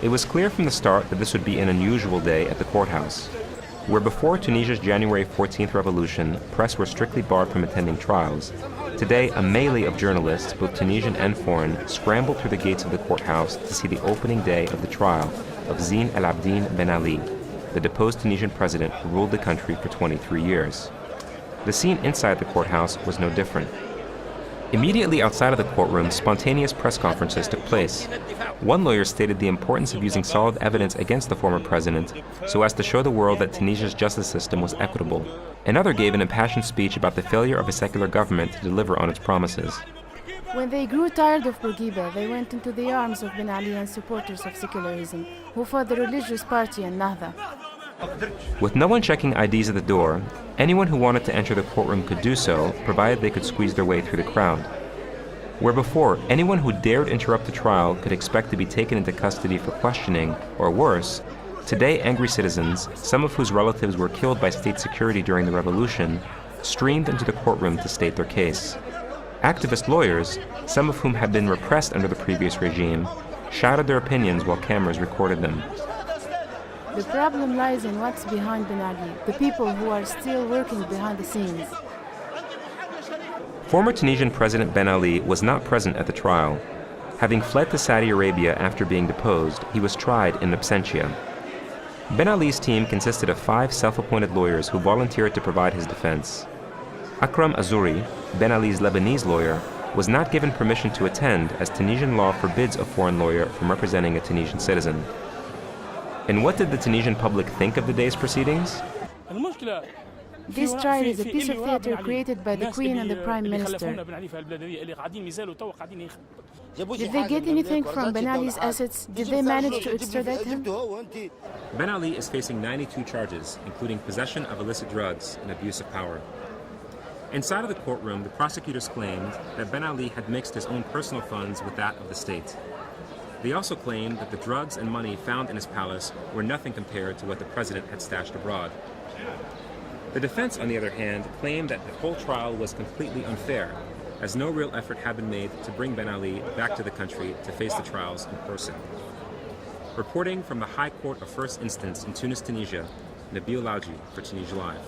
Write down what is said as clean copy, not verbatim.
It was clear from the start that this would be an unusual day at the courthouse. Where before Tunisia's January 14th revolution, press were strictly barred from attending trials, today a melee of journalists, both Tunisian and foreign, scrambled through the gates of the courthouse to see the opening day of the trial of Zine El Abidine Ben Ali, the deposed Tunisian president who ruled the country for 23 years. The scene inside the courthouse was no different. Immediately outside of the courtroom, spontaneous press conferences took place. One lawyer stated the importance of using solid evidence against the former president so as to show the world that Tunisia's justice system was equitable. Another gave an impassioned speech about the failure of a secular government to deliver on its promises. When they grew tired of Bourguiba, they went into the arms of Ben Ali and supporters of secularism, who fought the religious party in Nahda. With no one checking IDs at the door, anyone who wanted to enter the courtroom could do so, provided they could squeeze their way through the crowd. Where before, anyone who dared interrupt the trial could expect to be taken into custody for questioning, or worse, today angry citizens, some of whose relatives were killed by state security during the revolution, streamed into the courtroom to state their case. Activist lawyers, some of whom had been repressed under the previous regime, shouted their opinions while cameras recorded them. The problem lies in what's behind Ben Ali, the people who are still working behind the scenes. Former Tunisian President Ben Ali was not present at the trial. Having fled to Saudi Arabia after being deposed, he was tried in absentia. Ben Ali's team consisted of 5 self-appointed lawyers who volunteered to provide his defense. Akram Azuri, Ben Ali's Lebanese lawyer, was not given permission to attend as Tunisian law forbids a foreign lawyer from representing a Tunisian citizen. And what did the Tunisian public think of the day's proceedings? This trial is a piece of theater created by the Queen and the Prime Minister. Did they get anything from Ben Ali's assets? Did they manage to extradite him? Ben Ali is facing 92 charges, including possession of illicit drugs and abuse of power. Inside of the courtroom, the prosecutors claimed that Ben Ali had mixed his own personal funds with that of the state. They also claimed that the drugs and money found in his palace were nothing compared to what the president had stashed abroad. The defense, on the other hand, claimed that the whole trial was completely unfair, as no real effort had been made to bring Ben Ali back to the country to face the trials in person. Reporting from the High Court of First Instance in Tunis, Tunisia, Nabil Laouji for Tunisia Live.